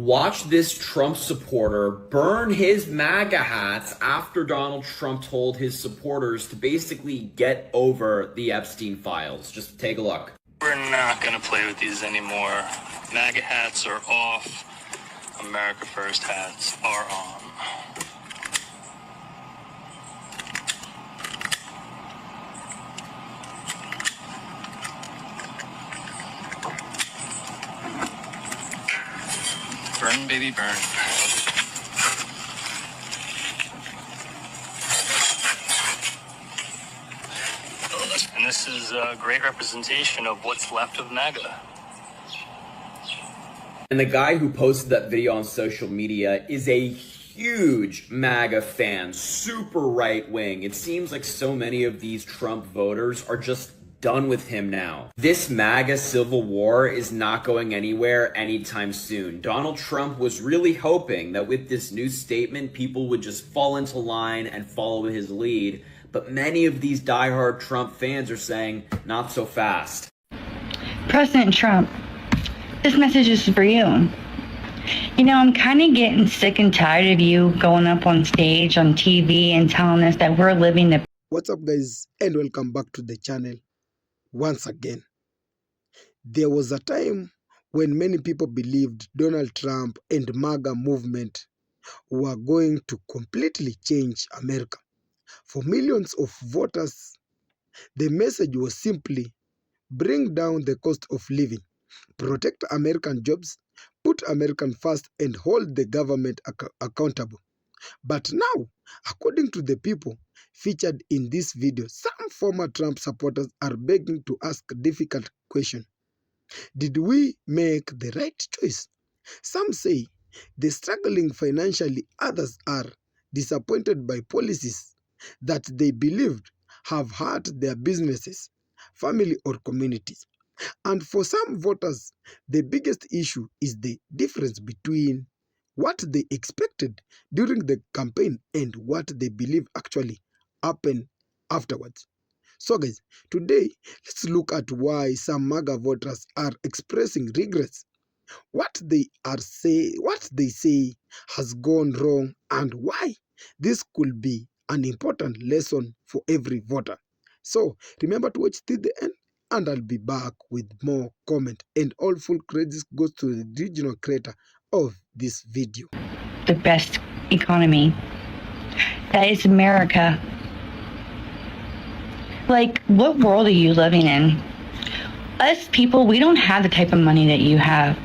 Watch this Trump supporter burn his MAGA hats after Donald Trump told his supporters to basically get over the Epstein files. Just take a look. We're not going to play with these anymore. MAGA hats are off. America First hats are on. Burn, baby, burn. And this is a great representation of what's left of MAGA. And the guy who posted that video on social media is a huge MAGA fan, super right-wing. It seems like so many of these Trump voters are just done with him now. This MAGA civil war is not going anywhere anytime soon. Donald Trump was really hoping that with this new statement, people would just fall into line and follow his lead. But many of these diehard Trump fans are saying, not so fast. President Trump, this message is for you. You know, I'm kind of getting sick and tired of you going up on stage on TV and telling us that we're living the... What's up, guys, and welcome back to the channel once again. There was a time when many people believed Donald Trump and MAGA movement were going to completely change America. For millions of voters, the message was simply bring down the cost of living, protect American jobs, put American first, and hold the government accountable. But now, according to the people featured in this video, some former Trump supporters are begging to ask a difficult question. Did we make the right choice? Some say they're struggling financially, others are disappointed by policies that they believed have hurt their businesses, family, or communities. And for some voters, the biggest issue is the difference between what they expected during the campaign and what they believe actually happened afterwards. So guys, today let's look at why some MAGA voters are expressing regrets, what they say has gone wrong, and why this could be an important lesson for every voter. So remember to watch till the end, and I'll be back with more comment, and all full credits goes to the original creator of this video. The best economy. That is America. Like, what world are you living in? Us people, we don't have the type of money that you have.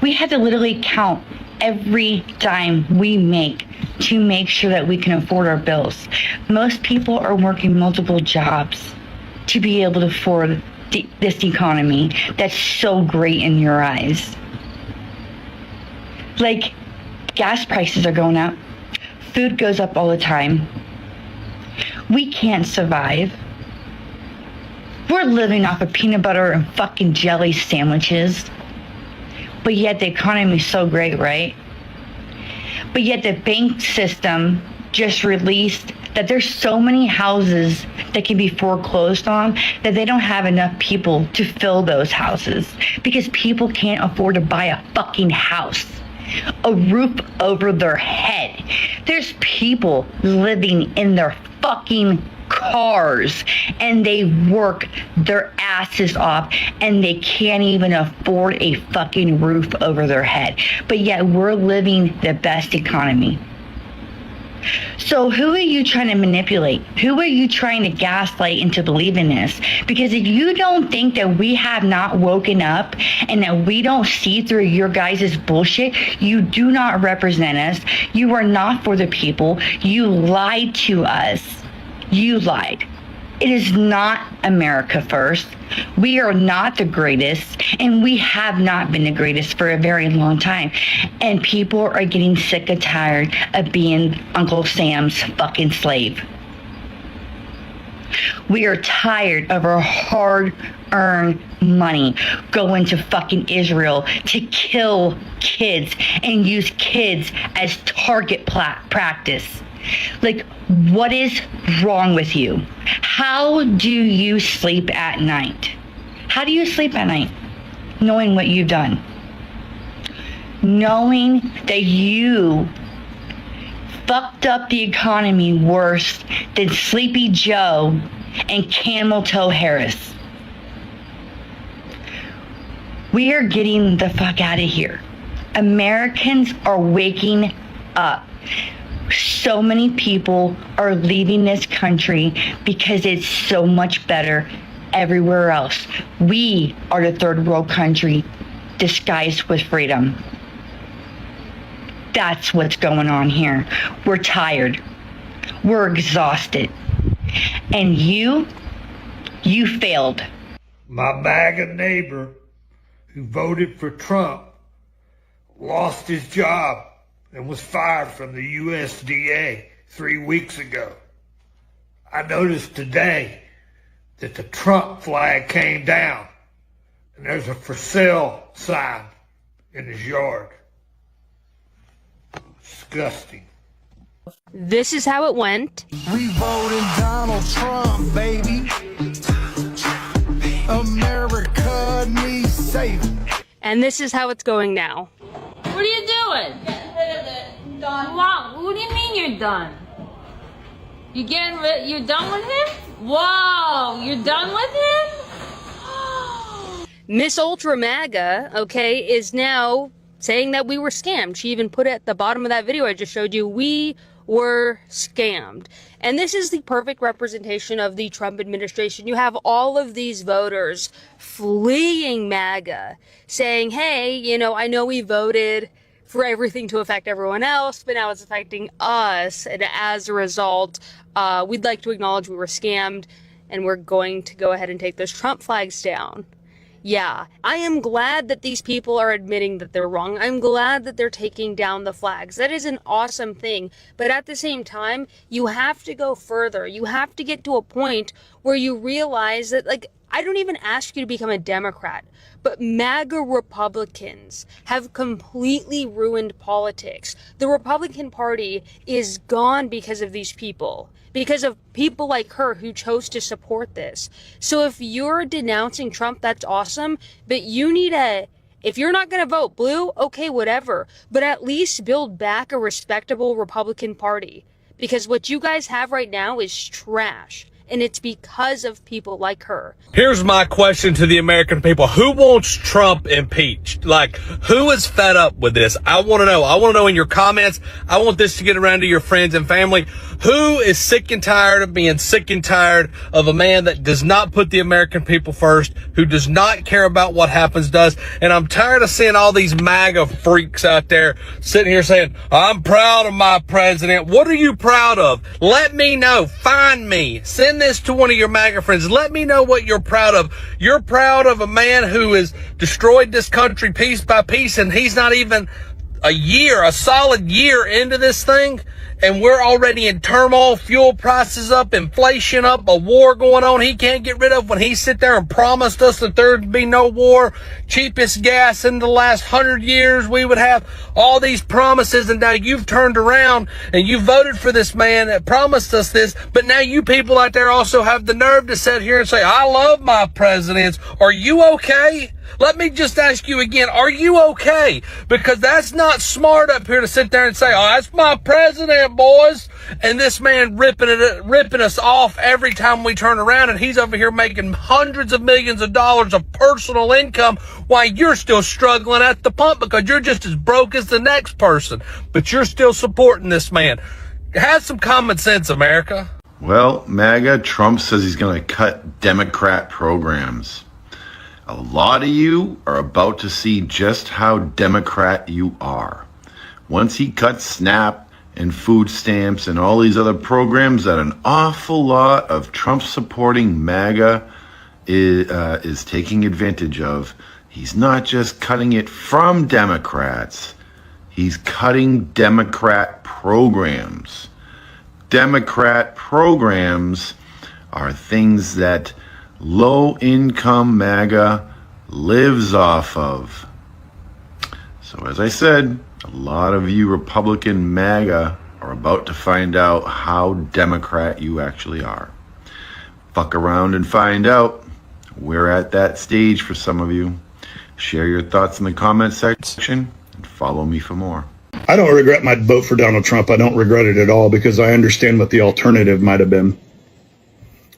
We have to literally count every dime we make to make sure that we can afford our bills. Most people are working multiple jobs to be able to afford this economy that's so great in your eyes. Like, gas prices are going up. Food goes up all the time. We can't survive. We're living off of peanut butter and fucking jelly sandwiches. But yet the economy is so great, right? But yet the bank system just released that there's so many houses that can be foreclosed on that they don't have enough people to fill those houses because people can't afford to buy a fucking house, a roof over their head. There's people living in their fucking cars and they work their asses off and they can't even afford a fucking roof over their head. But yet we're living the best economy. So who are you trying to manipulate? Who are you trying to gaslight into believing this? Because if you don't think that we have not woken up and that we don't see through your guys' bullshit, you do not represent us. You are not for the people. You lied to us. You lied. It is not America first. We are not the greatest, and we have not been the greatest for a very long time. And people are getting sick and tired of being Uncle Sam's fucking slave. We are tired of our hard-earned money going to fucking Israel to kill kids and use kids as target practice. Like, what is wrong with you? How do you sleep at night? How do you sleep at night knowing what you've done? knowing that you fucked up the economy worse than Sleepy Joe and Camel Toe Harris. We are getting the fuck out of here. Americans are waking up. So many people are leaving this country because it's so much better everywhere else. We are the third world country disguised with freedom. That's what's going on here. We're tired. We're exhausted. And you failed. My MAGA neighbor who voted for Trump lost his job and was fired from the USDA 3 weeks ago. I noticed today that the Trump flag came down and there's a for sale sign in his yard. Disgusting. This is how it went. We voted Donald Trump, baby. America needs saving. And this is how it's going now. What are you doing? Getting rid of it. Done. Wow, what do you mean you're done? You're done with him? Whoa, you're done with him? Miss Ultra MAGA, okay, is now saying that we were scammed. She even put at the bottom of that video I just showed you, we were scammed. And this is the perfect representation of the Trump administration. You have all of these voters fleeing MAGA, saying, hey, you know, I know we voted for everything to affect everyone else, but now it's affecting us. And as a result, we'd like to acknowledge we were scammed, and we're going to go ahead and take those Trump flags down. Yeah, I am glad that these people are admitting that they're wrong. I'm glad that they're taking down the flags. That is an awesome thing. But at the same time, you have to go further. You have to get to a point where you realize that, like, I don't even ask you to become a Democrat, but MAGA Republicans have completely ruined politics. The Republican Party is gone because of these people. Because of people like her who chose to support this. So if you're denouncing Trump, that's awesome, but you need if you're not going to vote blue, okay, whatever, but at least build back a respectable Republican Party. Because what you guys have right now is trash. And it's because of people like her. Here's my question to the American people. Who wants Trump impeached? Like, who is fed up with this? I want to know. I want to know in your comments. I want this to get around to your friends and family. Who is sick and tired of being sick and tired of a man that does not put the American people first, who does not care about what happens to us? And I'm tired of seeing all these MAGA freaks out there sitting here saying, I'm proud of my president. What are you proud of? Let me know. Find me. Send this to one of your MAGA friends. Let me know what you're proud of. You're proud of a man who has destroyed this country piece by piece, and he's not even a solid year into this thing, and we're already in turmoil, fuel prices up, inflation up, a war going on he can't get rid of when he sit there and promised us that there'd be no war, cheapest gas in the last 100 years, we would have all these promises, and now you've turned around and you voted for this man that promised us this, but now you people out there also have the nerve to sit here and say, I love my presidents. Are you okay? Let me just ask you again, are you okay? Because that's not smart up here to sit there and say, oh, that's my president, boys. And this man ripping us off every time we turn around, and he's over here making hundreds of millions of dollars of personal income while you're still struggling at the pump because you're just as broke as the next person. But you're still supporting this man. Have some common sense, America. Well, MAGA, Trump says he's going to cut Democrat programs. A lot of you are about to see just how Democrat you are. Once he cuts SNAP and food stamps and all these other programs that an awful lot of Trump-supporting MAGA is taking advantage of, he's not just cutting it from Democrats, he's cutting Democrat programs. Democrat programs are things that low-income MAGA lives off of. So as I said, a lot of you Republican MAGA are about to find out how Democrat you actually are. Fuck around and find out. We're at that stage for some of you. Share your thoughts in the comment section. and follow me for more. I don't regret my vote for Donald Trump. I don't regret it at all because I understand what the alternative might have been.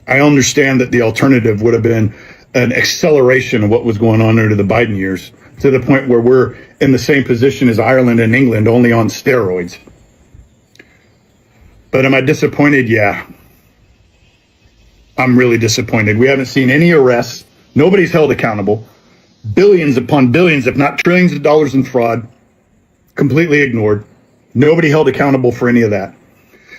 I understand that the alternative would have been an acceleration of what was going on under the Biden years, to the point where we're in the same position as Ireland and England, only on steroids. But am I disappointed? Yeah. I'm really disappointed. We haven't seen any arrests. Nobody's held accountable. Billions upon billions, if not trillions of dollars in fraud, completely ignored. Nobody held accountable for any of that.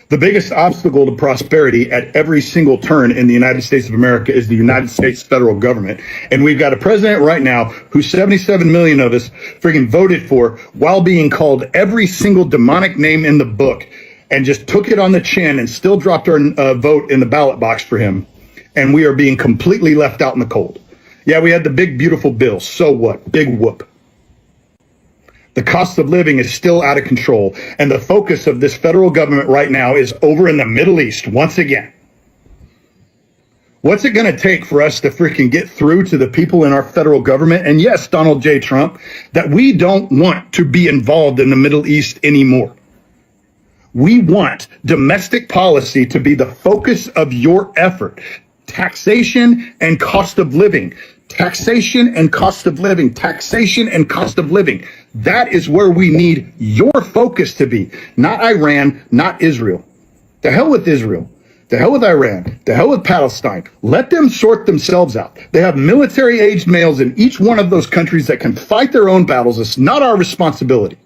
The biggest obstacle to prosperity at every single turn in the United States of America is the United States federal government. And we've got a president right now who 77 million of us friggin' voted for while being called every single demonic name in the book, and just took it on the chin and still dropped our vote in the ballot box for him. And we are being completely left out in the cold. Yeah, we had the big, beautiful bill. So what? Big whoop. The cost of living is still out of control. And the focus of this federal government right now is over in the Middle East once again. What's it going to take for us to freaking get through to the people in our federal government? And yes, Donald J. Trump, that we don't want to be involved in the Middle East anymore. We want domestic policy to be the focus of your effort. Taxation and cost of living. Taxation and cost of living. Taxation and cost of living. That is where we need your focus to be. Not Iran, not Israel. To hell with Israel. To hell with Iran. To hell with Palestine. Let them sort themselves out. They have military-aged males in each one of those countries that can fight their own battles. It's not our responsibility.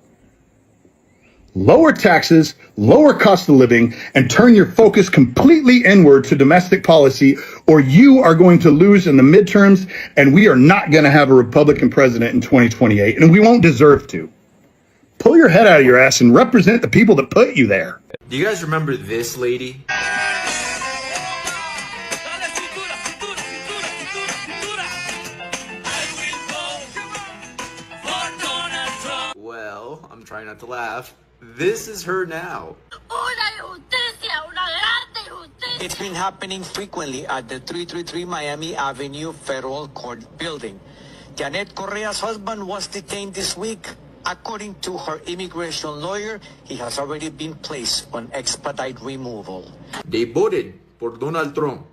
Lower taxes, lower cost of living, and turn your focus completely inward to domestic policy, or you are going to lose in the midterms, and we are not going to have a Republican president in 2028, and we won't deserve to. Pull your head out of your ass and represent the people that put you there. Do you guys remember this lady? Well, I'm trying not to laugh. This is her now. It's been happening frequently at the 333 Miami Avenue Federal Court building. Janet Correa's husband was detained this week. According to her immigration lawyer, he has already been placed on expedite removal. They voted for Donald Trump.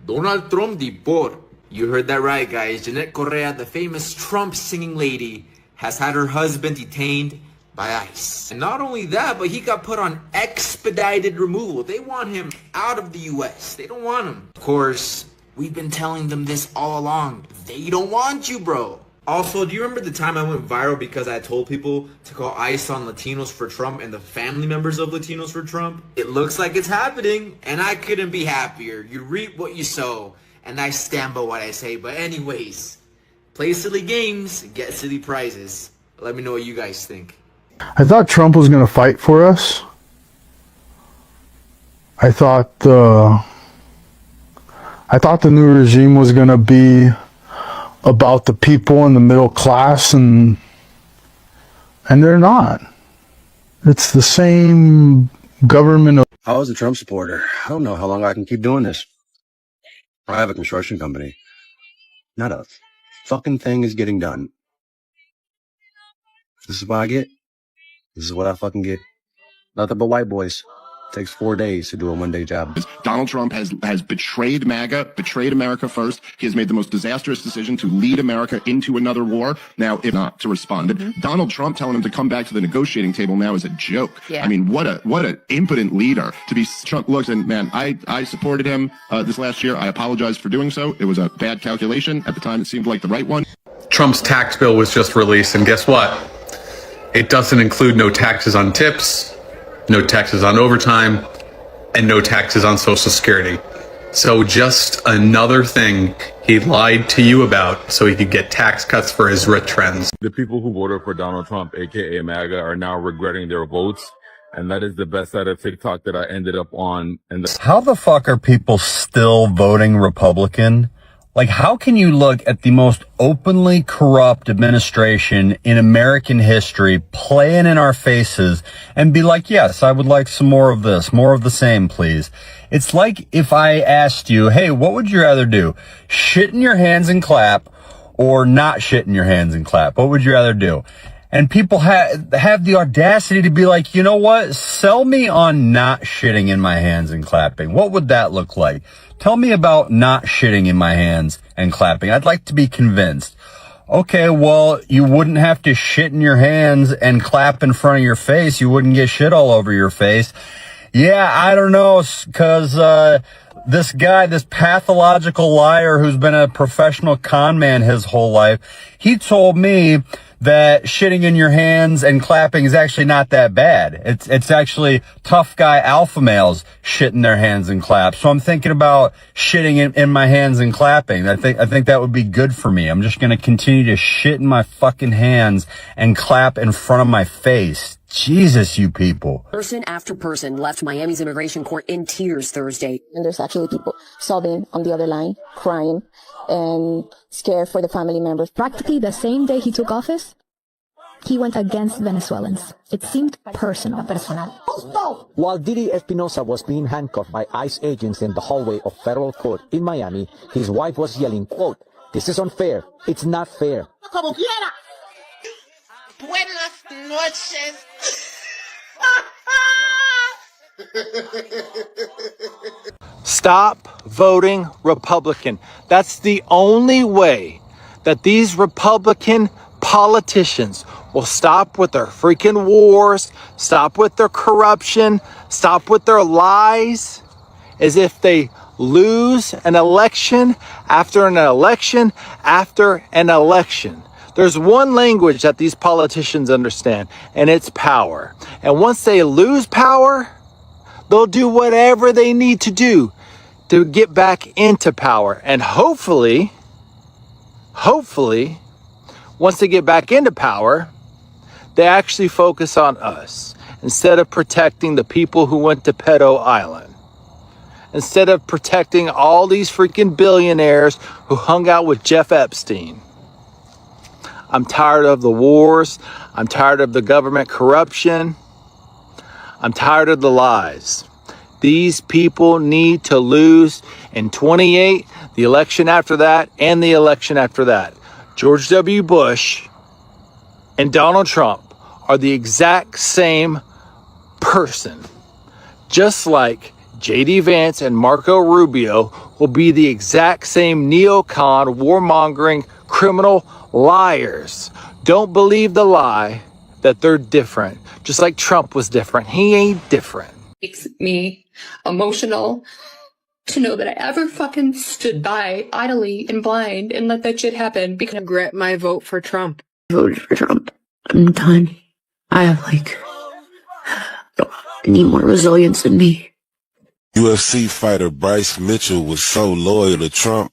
Donald Trump deport. You heard that right, guys. Janet Correa, the famous Trump singing lady, has had her husband detained by ICE. And not only that, but he got put on expedited removal. They want him out of the US. They don't want him. Of course, we've been telling them this all along. They don't want you, bro. Also, do you remember the time I went viral because I told people to call ICE on Latinos for Trump and the family members of Latinos for Trump? It looks like it's happening, and I couldn't be happier. You reap what you sow, and I stand by what I say. But anyways, play silly games, get silly prizes. Let me know what you guys think. I thought Trump was going to fight for us. I thought the new regime was going to be about the people in the middle class, and they're not. It's the same government. I was a Trump supporter. I don't know how long I can keep doing this. I have a construction company. Not a fucking thing is getting done. This is what I get. This is what I fucking get. Nothing but white boys. Takes 4 days to do a one-day job. Donald Trump has betrayed MAGA, betrayed America first. He has made the most disastrous decision to lead America into another war. Now, if not, to respond. Donald Trump telling him to come back to the negotiating table now is a joke. Yeah. I mean, what an impotent leader to be. Trump looks, and man, I supported him this last year. I apologize for doing so. It was a bad calculation. At the time, it seemed like the right one. Trump's tax bill was just released, and guess what? It doesn't include no taxes on tips, no taxes on overtime, and no taxes on Social Security. So just another thing he lied to you about so he could get tax cuts for his rich friends. The people who voted for Donald Trump, aka MAGA, are now regretting their votes. And that is the best side of TikTok that I ended up on. How the fuck are people still voting Republican? Like, how can you look at the most openly corrupt administration in American history playing in our faces and be like, yes, I would like some more of this, more of the same, please. It's like if I asked you, hey, what would you rather do? Shit in your hands and clap or not shit in your hands and clap? What would you rather do? And people have the audacity to be like, you know what? Sell me on not shitting in my hands and clapping. What would that look like? Tell me about not shitting in my hands and clapping. I'd like to be convinced. Okay, well, you wouldn't have to shit in your hands and clap in front of your face. You wouldn't get shit all over your face. Yeah, I don't know, cause, this guy, this pathological liar who's been a professional con man his whole life, he told me that shitting in your hands and clapping is actually not that bad. It's actually tough guy alpha males shit in their hands and clap. So I'm thinking about shitting in my hands and clapping. I think that would be good for me. I'm just going to continue to shit in my fucking hands and clap in front of my face. Jesus, you people. Person after person left Miami's immigration court in tears Thursday. And there's actually people sobbing on the other line, crying and scared for the family members. Practically the same day he took office, he went against Venezuelans. It seemed personal. While Didi Espinosa was being handcuffed by ICE agents in the hallway of federal court in Miami, his wife was yelling, quote, "This is unfair. It's not fair." Como quiera. Buenas noches. Stop voting Republican. That's the only way that these Republican politicians will stop with their freaking wars, stop with their corruption, stop with their lies, is if they lose an election after an election after an election. There's one language that these politicians understand, and it's power. And once they lose power, they'll do whatever they need to do to get back into power. And hopefully, once they get back into power, they actually focus on us instead of protecting the people who went to Pedo Island. Instead of protecting all these freaking billionaires who hung out with Jeff Epstein. I'm tired of the wars. I'm tired of the government corruption. I'm tired of the lies. These people need to lose in 28, the election after that, and the election after that. George W. Bush and Donald Trump are the exact same person. Just like J.D. Vance and Marco Rubio will be the exact same neocon, warmongering, criminal liars. Don't believe the lie that they're different. Just like Trump was different. He ain't different. Makes me emotional to know that I ever fucking stood by idly and blind and let that shit happen because I regret my vote for Trump. I voted for Trump. I'm done. I need more resilience in me. UFC fighter Bryce Mitchell was so loyal to Trump,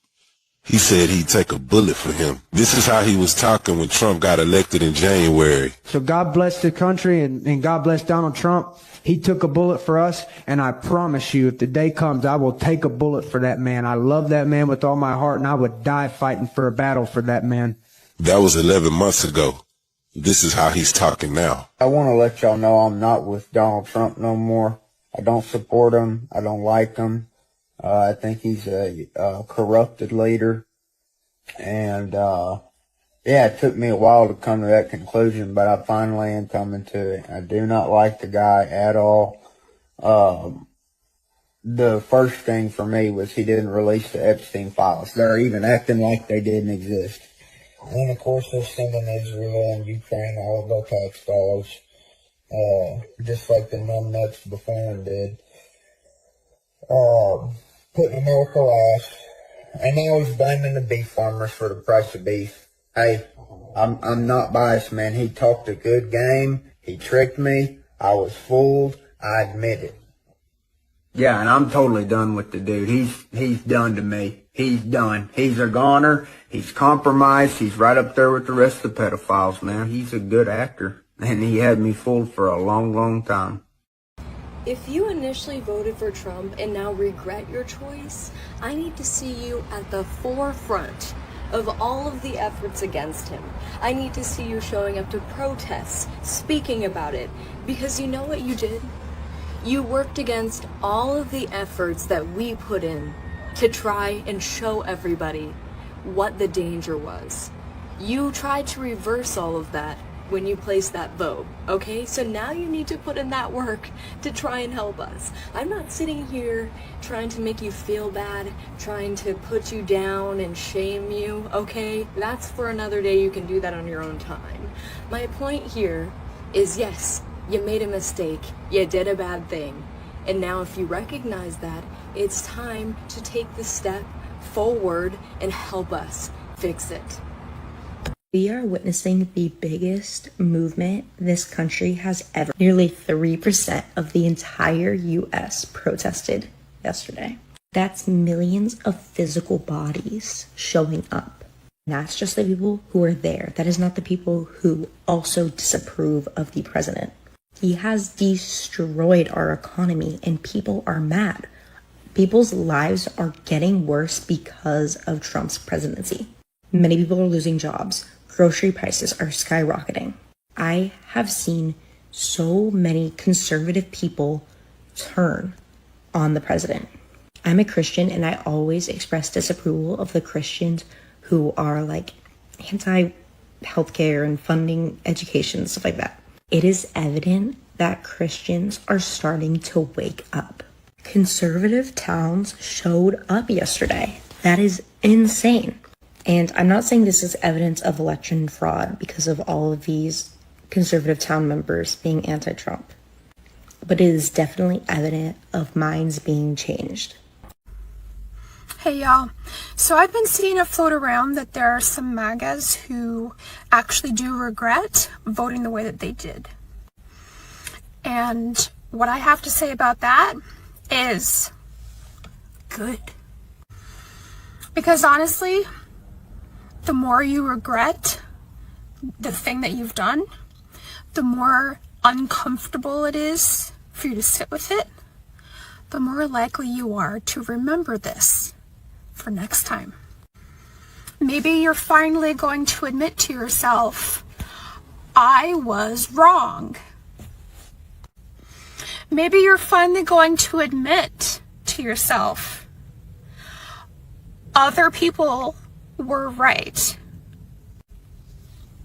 he said he'd take a bullet for him. This is how he was talking when Trump got elected in January. So God bless the country and God bless Donald Trump. He took a bullet for us, and I promise you, if the day comes, I will take a bullet for that man. I love that man with all my heart, and I would die fighting for a battle for that man. That was 11 months ago. This is how he's talking now. I want to let y'all know I'm not with Donald Trump no more. I don't support him. I don't like him. I think he's a corrupted leader. And, yeah, it took me a while to come to that conclusion, but I finally am coming to it. I do not like the guy at all. The first thing for me was he didn't release the Epstein files. They're even acting like they didn't exist. And, of course, they're sending Israel and Ukraine all of their tax dollars, just like the numbnuts before him did. Putting America last. And now he's blaming the beef farmers for the price of beef. Hey, I'm not biased, man. He talked a good game. He tricked me. I was fooled. I admit it. Yeah, and I'm totally done with the dude. He's done to me. He's done. He's a goner. He's compromised. He's right up there with the rest of the pedophiles, man. He's a good actor. And he had me fooled for a long, long time. If you initially voted for Trump and now regret your choice, I need to see you at the forefront of all of the efforts against him. I need to see you showing up to protests, speaking about it, because you know what you did? You worked against all of the efforts that we put in to try and show everybody what the danger was. You tried to reverse all of that when you placed that vote, okay? So now you need to put in that work to try and help us. I'm not sitting here trying to make you feel bad, trying to put you down and shame you, okay? That's for another day. You can do that on your own time. My point here is, yes, you made a mistake. You did a bad thing. And now if you recognize that, it's time to take the step forward and help us fix it. We are witnessing the biggest movement this country has ever. Nearly 3% of the entire US protested yesterday. That's millions of physical bodies showing up. And that's just the people who are there. That is not the people who also disapprove of the president. He has destroyed our economy and people are mad. People's lives are getting worse because of Trump's presidency. Many people are losing jobs. Grocery prices are skyrocketing. I have seen so many conservative people turn on the president. I'm a Christian and I always express disapproval of the Christians who are like anti-healthcare and funding education, stuff like that. It is evident that Christians are starting to wake up. Conservative towns showed up yesterday. That is insane. And I'm not saying this is evidence of election fraud because of all of these conservative town members being anti-Trump. But it is definitely evident of minds being changed. Hey y'all, so I've been seeing it float around that there are some MAGAs who actually do regret voting the way that they did. And what I have to say about that is good. Because honestly, the more you regret the thing that you've done, the more uncomfortable it is for you to sit with it, the more likely you are to remember this for next time. Maybe you're finally going to admit to yourself, I was wrong. Maybe you're finally going to admit to yourself, other people were right.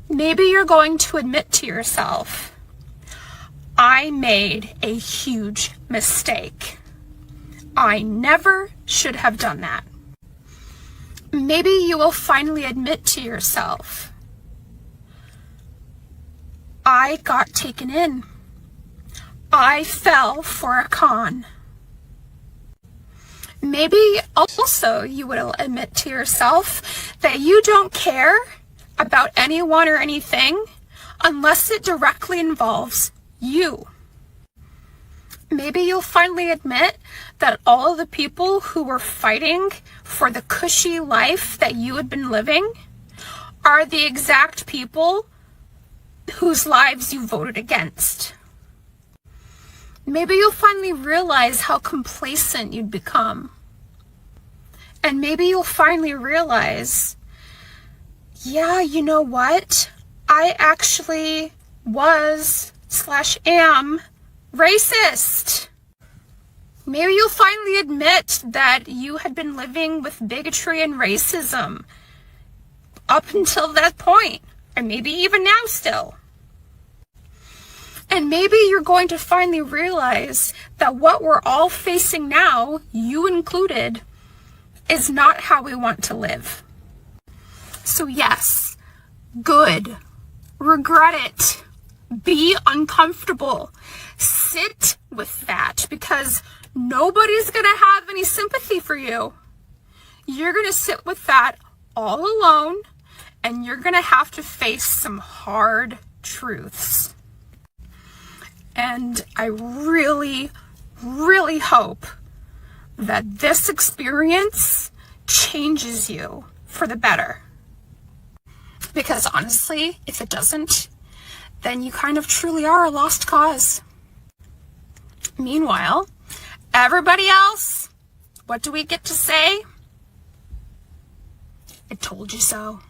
Maybe you're going to admit to yourself, I made a huge mistake. I never should have done that. Maybe you will finally admit to yourself, I got taken in. I fell for a con. Maybe also you will admit to yourself that you don't care about anyone or anything unless it directly involves you. Maybe you'll finally admit that all of the people who were fighting for the cushy life that you had been living are the exact people whose lives you voted against. Maybe you'll finally realize how complacent you'd become. And maybe you'll finally realize, yeah, you know what? I actually was/am racist. Maybe you'll finally admit that you had been living with bigotry and racism up until that point, or maybe even now still. And maybe you're going to finally realize that what we're all facing now, you included, is not how we want to live. So yes, good. Regret it. Be uncomfortable. Sit with that because nobody's going to have any sympathy for you. You're going to sit with that all alone and you're going to have to face some hard truths. And I really, really hope that this experience changes you for the better. Because honestly, if it doesn't, then you kind of truly are a lost cause. Meanwhile, everybody else, what do we get to say? I told you so.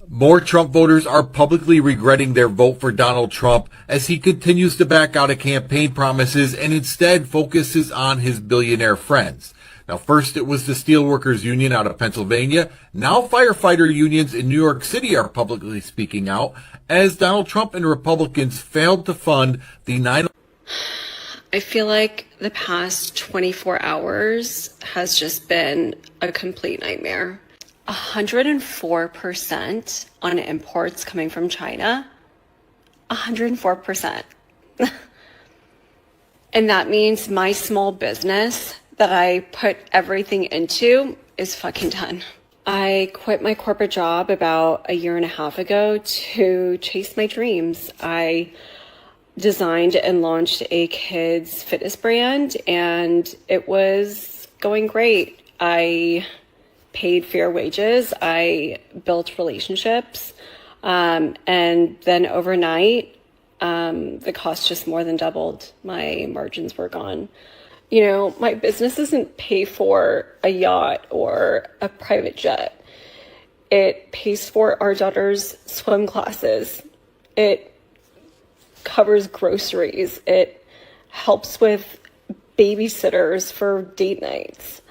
More Trump voters are publicly regretting their vote for Donald Trump as he continues to back out of campaign promises and instead focuses on his billionaire friends. Now, first it was the Steelworkers Union out of Pennsylvania. Now firefighter unions in New York City are publicly speaking out as Donald Trump and Republicans failed to fund the 9/11. I feel like the past 24 hours has just been a complete nightmare. 104% on imports coming from China. 104%. And that means my small business that I put everything into is fucking done. I quit my corporate job about a year and a half ago to chase my dreams. I designed and launched a kids fitness brand and it was going great. I paid fair wages. I built relationships. And then overnight, the cost just more than doubled. My margins were gone. You know, my business doesn't pay for a yacht or a private jet. It pays for our daughter's swim classes. It covers groceries. It helps with babysitters for date nights.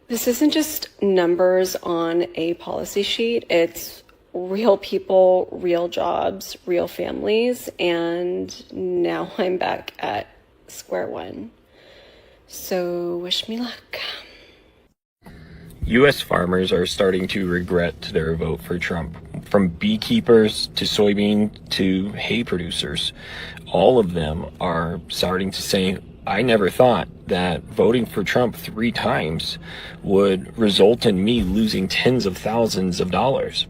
This isn't just numbers on a policy sheet. It's real people, real jobs, real families, and now I'm back at square one. So wish me luck. U.S. farmers are starting to regret their vote for Trump. From beekeepers to soybean to hay producers, all of them are starting to say, I never thought that voting for Trump 3 times would result in me losing tens of thousands of dollars.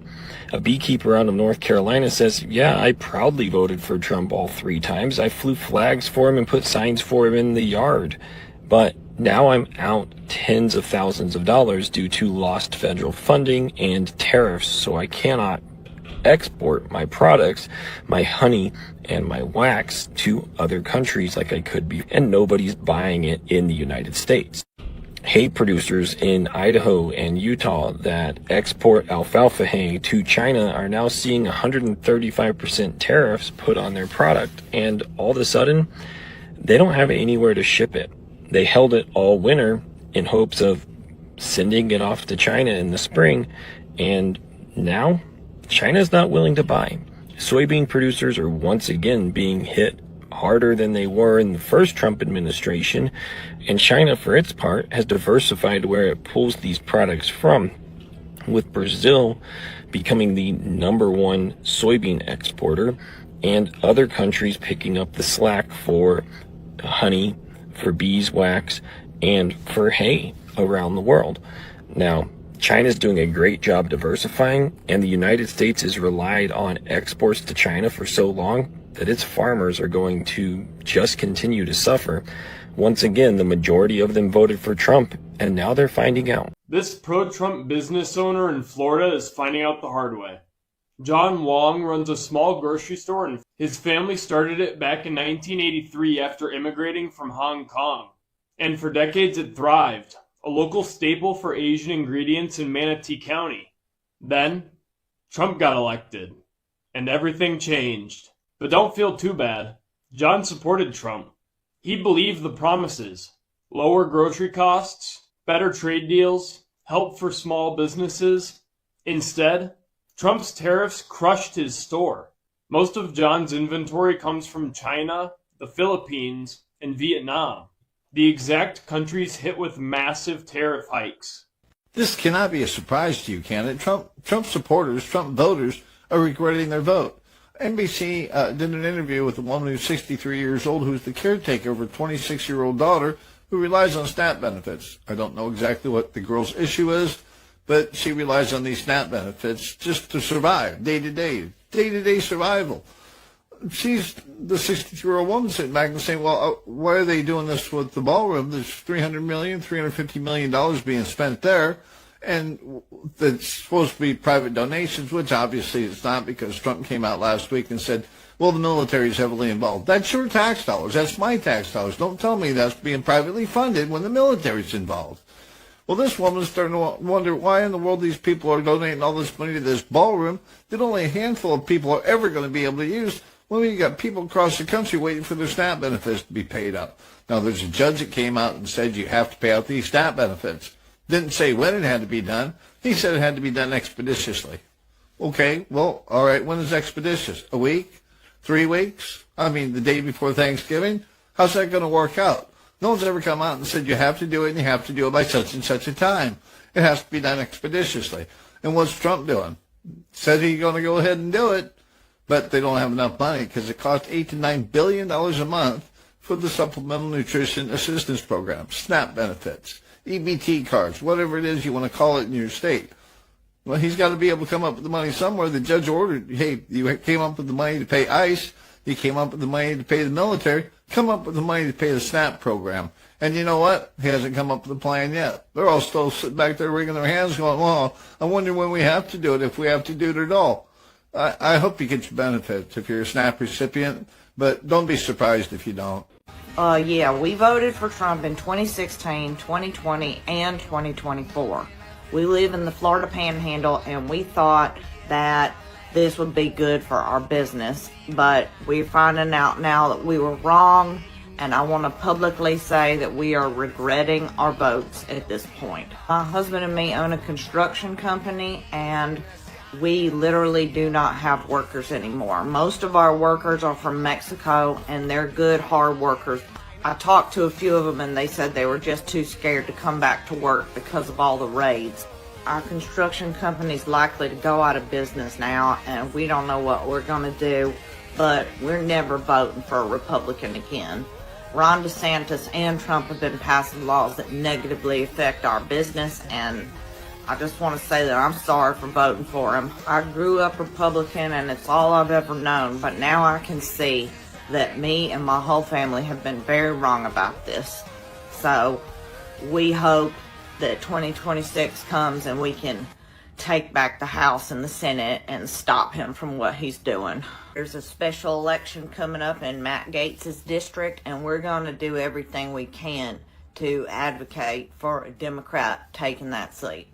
A beekeeper out of North Carolina says, yeah, I proudly voted for Trump all 3 times. I flew flags for him and put signs for him in the yard. But now I'm out tens of thousands of dollars due to lost federal funding and tariffs, so I cannot export my products, my honey and my wax, to other countries like I could be, and nobody's buying it in the United States. Hay producers in Idaho and Utah that export alfalfa hay to China are now seeing 135% tariffs put on their product, and all of a sudden, they don't have anywhere to ship it. They held it all winter in hopes of sending it off to China in the spring, and now China's not willing to buy. Soybean producers are once again being hit harder than they were in the first Trump administration, and China, for its part, has diversified where it pulls these products from, with Brazil becoming the #1 soybean exporter, and other countries picking up the slack for honey, for beeswax, and for hay around the world. Now, China's doing a great job diversifying, and the United States has relied on exports to China for so long that its farmers are going to just continue to suffer. Once again, the majority of them voted for Trump, and now they're finding out. This pro-Trump business owner in Florida is finding out the hard way. John Wong runs a small grocery store, and his family started it back in 1983 after immigrating from Hong Kong. And for decades it thrived, a local staple for Asian ingredients in Manatee County. Then, Trump got elected, and everything changed. But don't feel too bad. John supported Trump. He believed the promises: lower grocery costs, better trade deals, help for small businesses. Instead, Trump's tariffs crushed his store. Most of John's inventory comes from China, the Philippines, and Vietnam, the exact countries hit with massive tariff hikes. This cannot be a surprise to you, can it? Trump supporters, Trump voters are regretting their vote. NBC did an interview with a woman who's 63 years old who's the caretaker of her 26-year-old daughter who relies on SNAP benefits. I don't know exactly what the girl's issue is, but she relies on these SNAP benefits just to survive, day-to-day survival. She's the 62-year-old woman sitting back and saying, well, why are they doing this with the ballroom? There's $350 million being spent there, and it's supposed to be private donations, which obviously it's not, because Trump came out last week and said, well, the military is heavily involved. That's your tax dollars. That's my tax dollars. Don't tell me that's being privately funded when the military's involved. Well, this woman's starting to wonder why in the world these people are donating all this money to this ballroom that only a handful of people are ever going to be able to use. Well, you got people across the country waiting for their SNAP benefits to be paid out. Now, there's a judge that came out and said you have to pay out these SNAP benefits. Didn't say when it had to be done. He said it had to be done expeditiously. Okay, well, all right, when is expeditious? A week? 3 weeks? I mean, the day before Thanksgiving? How's that going to work out? No one's ever come out and said you have to do it and you have to do it by such and such a time. It has to be done expeditiously. And what's Trump doing? Said he's going to go ahead and do it, but they don't have enough money because it costs $8 to $9 billion a month for the Supplemental Nutrition Assistance Program, SNAP benefits, EBT cards, whatever it is you want to call it in your state. Well, he's got to be able to come up with the money somewhere. The judge ordered, hey, you came up with the money to pay ICE. You came up with the money to pay the military. Come up with the money to pay the SNAP program. And you know what? He hasn't come up with a plan yet. They're all still sitting back there wringing their hands going, well, I wonder when we have to do it, if we have to do it at all. I hope you get your benefits if you're a SNAP recipient, but don't be surprised if you don't. Yeah, we voted for Trump in 2016, 2020, and 2024. We live in the Florida Panhandle, and we thought that this would be good for our business, but we're finding out now that we were wrong, and I want to publicly say that we are regretting our votes at this point. My husband and me own a construction company, and we literally do not have workers anymore. Most of our workers are from Mexico, and they're good, hard workers. I talked to a few of them, and they said they were just too scared to come back to work because of all the raids. Our construction company's likely to go out of business now, and we don't know what we're going to do, but we're never voting for a Republican again. Ron DeSantis and Trump have been passing laws that negatively affect our business, and I just want to say that I'm sorry for voting for him. I grew up Republican, and it's all I've ever known, but now I can see that me and my whole family have been very wrong about this. So we hope that 2026 comes and we can take back the House and the Senate and stop him from what he's doing. There's a special election coming up in Matt Gaetz's district, and we're going to do everything we can to advocate for a Democrat taking that seat.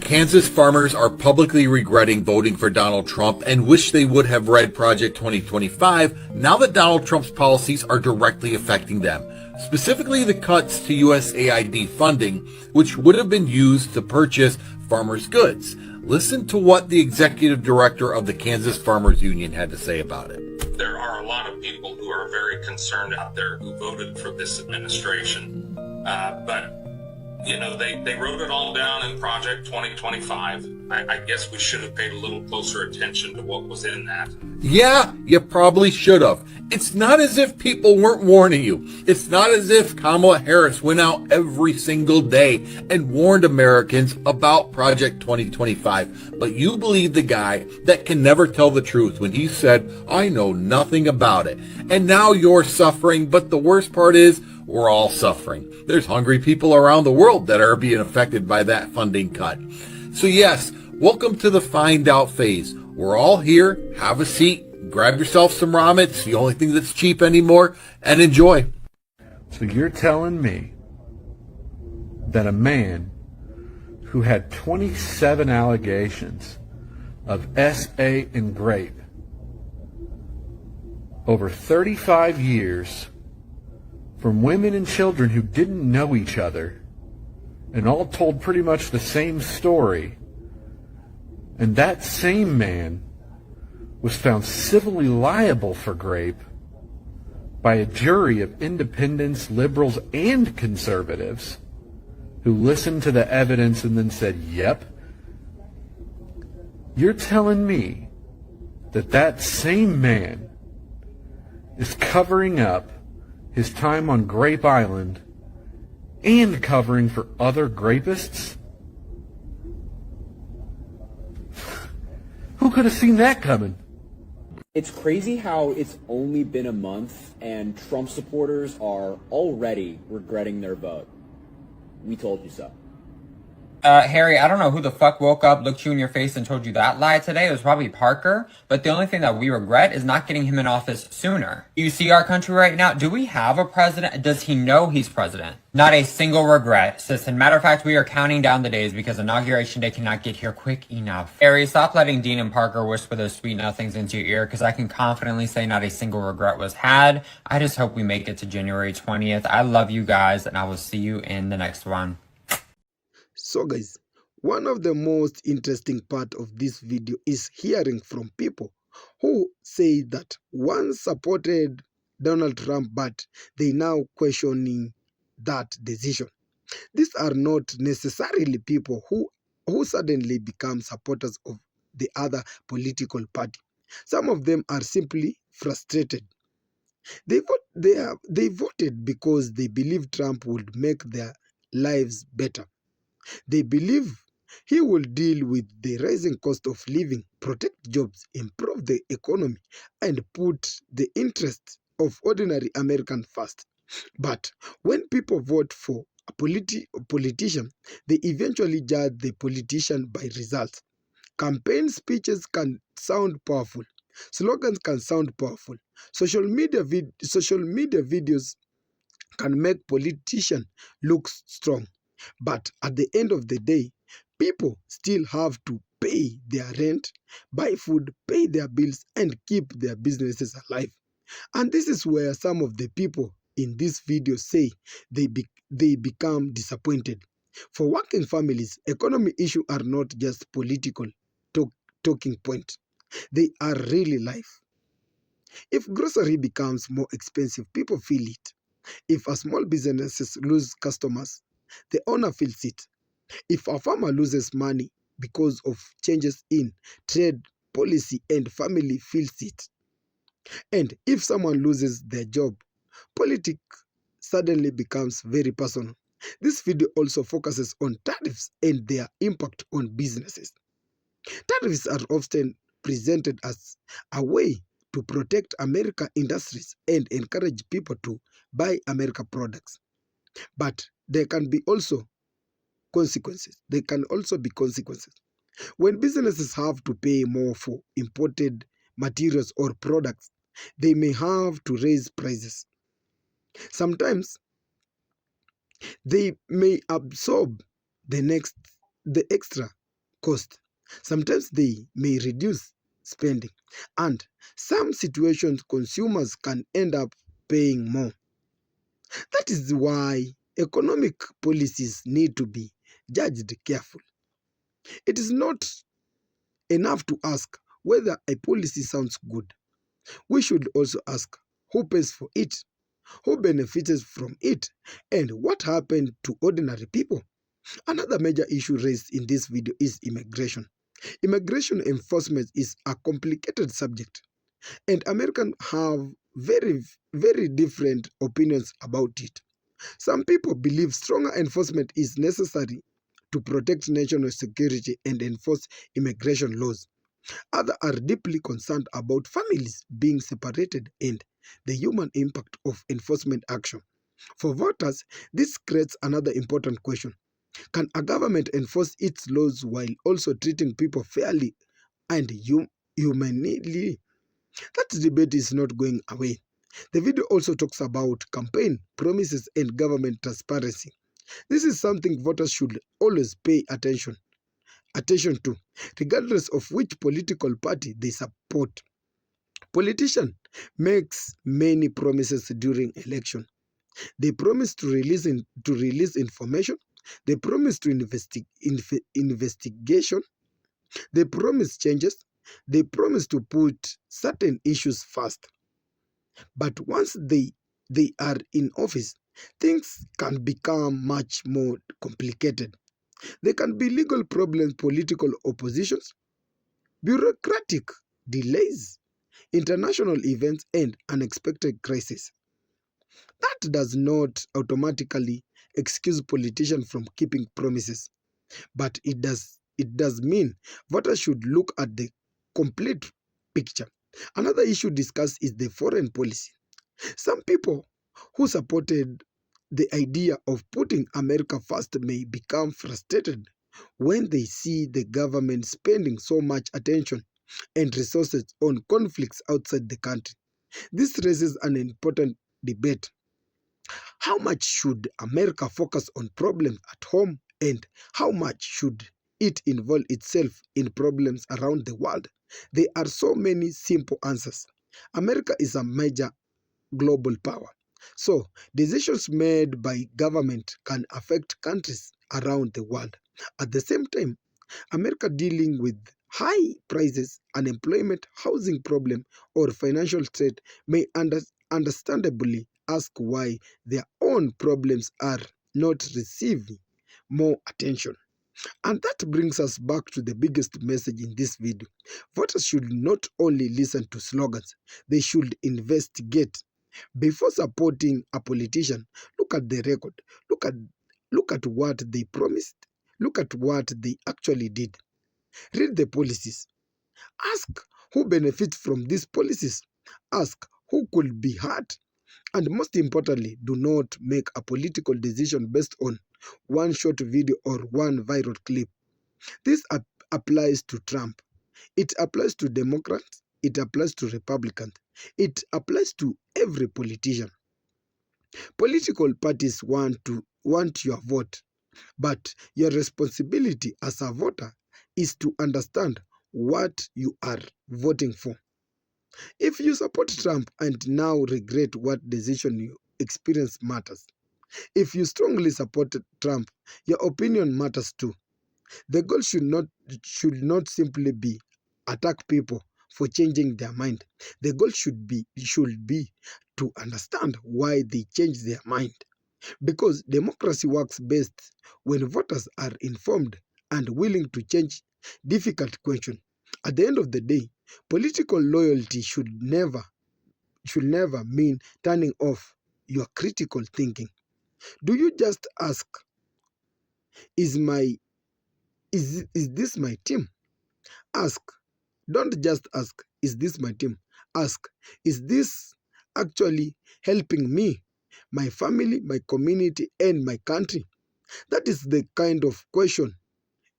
Kansas farmers are publicly regretting voting for Donald Trump and wish they would have read Project 2025 now that Donald Trump's policies are directly affecting them. Specifically the cuts to USAID funding, which would have been used to purchase farmers' goods. Listen to what the executive director of the Kansas Farmers Union had to say about it. There are a lot of people who are very concerned out there who voted for this administration, but you know, they wrote it all down in Project 2025. I guess we should have paid a little closer attention to what was in that. Yeah, you probably should have. It's not as if people weren't warning you. It's not as if Kamala Harris went out every single day and warned Americans about Project 2025. But you believe the guy that can never tell the truth when he said, I know nothing about it. And now you're suffering, but the worst part is, we're all suffering. There's hungry people around the world that are being affected by that funding cut. So yes, welcome to the find out phase. We're all here. Have a seat. Grab yourself some ramen. It's the only thing that's cheap anymore. And enjoy. So you're telling me that a man who had 27 allegations of SA and grape over 35 years from women and children who didn't know each other and all told pretty much the same story, and that same man was found civilly liable for grape by a jury of independents, liberals, and conservatives who listened to the evidence and then said, yep. You're telling me that that same man is covering up his time on Grape Island and covering for other grapists? Who could have seen that coming? It's crazy how it's only been a month and Trump supporters are already regretting their vote. We told you so. Harry, I don't know who the fuck woke up, looked you in your face, and told you that lie today. It was probably Parker. But the only thing that we regret is not getting him in office sooner. You see our country right now? Do we have a president? Does he know he's president? Not a single regret, sis. And matter of fact, we are counting down the days because Inauguration Day cannot get here quick enough. Harry, stop letting Dean and Parker whisper those sweet nothings into your ear because I can confidently say not a single regret was had. I just hope we make it to January 20th. I love you guys, and I will see you in the next one. So guys, one of the most interesting part of this video is hearing from people who say that once supported Donald Trump, but they now questioning that decision. These are not necessarily people who suddenly become supporters of the other political party. Some of them are simply frustrated. They voted because they believe Trump would make their lives better. They believe he will deal with the rising cost of living, protect jobs, improve the economy, and put the interests of ordinary Americans first. But when people vote for a politician, they eventually judge the politician by results. Campaign speeches can sound powerful. Slogans can sound powerful. Social media videos can make politicians look strong. But at the end of the day, people still have to pay their rent, buy food, pay their bills, and keep their businesses alive. And this is where some of the people in this video say they become disappointed. For working families, economy issues are not just political talking points. They are really life. If grocery becomes more expensive, people feel it. If a small businesses lose customers, the owner feels it. If a farmer loses money because of changes in trade policy and family feels it. And if someone loses their job, politics suddenly becomes very personal. This video also focuses on tariffs and their impact on businesses. Tariffs are often presented as a way to protect American industries and encourage people to buy American products. But there can be also consequences. There can also be consequences. When businesses have to pay more for imported materials or products, they may have to raise prices. Sometimes they may absorb the extra cost. Sometimes they may reduce spending. And some situations consumers can end up paying more. That is why economic policies need to be judged carefully. It is not enough to ask whether a policy sounds good. We should also ask who pays for it, who benefits from it, and what happened to ordinary people. Another major issue raised in this video is immigration. Immigration enforcement is a complicated subject, and Americans have very, very different opinions about it. Some people believe stronger enforcement is necessary to protect national security and enforce immigration laws. Others are deeply concerned about families being separated and the human impact of enforcement action. For voters, this creates another important question. Can a government enforce its laws while also treating people fairly and humanely? That debate is not going away. The video also talks about campaign promises and government transparency. This is something voters should always pay attention to, regardless of which political party they support. Politicians makes many promises during election. They promise to release information. They promise to investigation. They promise changes. They promise to put certain issues first. But once they are in office, things can become much more complicated. There can be legal problems, political oppositions, bureaucratic delays, international events, and unexpected crises. That does not automatically excuse politicians from keeping promises, but it does mean voters should look at the complete picture. Another issue discussed is the foreign policy. Some people who supported the idea of putting America first may become frustrated when they see the government spending so much attention and resources on conflicts outside the country. This raises an important debate. How much should America focus on problems at home, and how much should it involve itself in problems around the world? There are so many simple answers. America is a major global power, so decisions made by government can affect countries around the world. At the same time, America dealing with high prices, unemployment, housing problem, or financial threat may understandably ask why their own problems are not receiving more attention. And that brings us back to the biggest message in this video. Voters should not only listen to slogans, they should investigate. Before supporting a politician, look at the record. Look at what they promised. Look at what they actually did. Read the policies. Ask who benefits from these policies. Ask who could be hurt. And most importantly, do not make a political decision based on one short video or one viral clip. This applies to Trump. It applies to Democrats. It applies to Republicans. It applies to every politician. Political parties want your vote, but your responsibility as a voter is to understand what you are voting for. If you support Trump and now regret what decision you experience matters. If you strongly support Trump, your opinion matters too. The goal should not simply be attack people for changing their mind. The goal should be to understand why they change their mind. Because democracy works best when voters are informed and willing to change difficult questions. At the end of the day, political loyalty should never mean turning off your critical thinking. Do you just ask, is this my team? Ask. Don't just ask, is this my team? Ask, is this actually helping me, my family, my community, and my country? That is the kind of question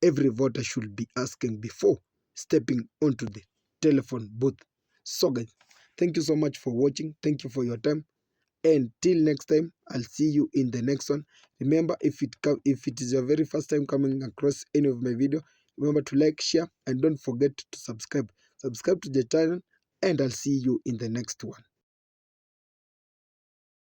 every voter should be asking before stepping onto the telephone booth. So guys, thank you so much for watching. Thank you for your time. And till next time, I'll see you in the next one. Remember, if it is your very first time coming across any of my video, remember to like, share, and don't forget to subscribe. Subscribe to the channel, and I'll see you in the next one.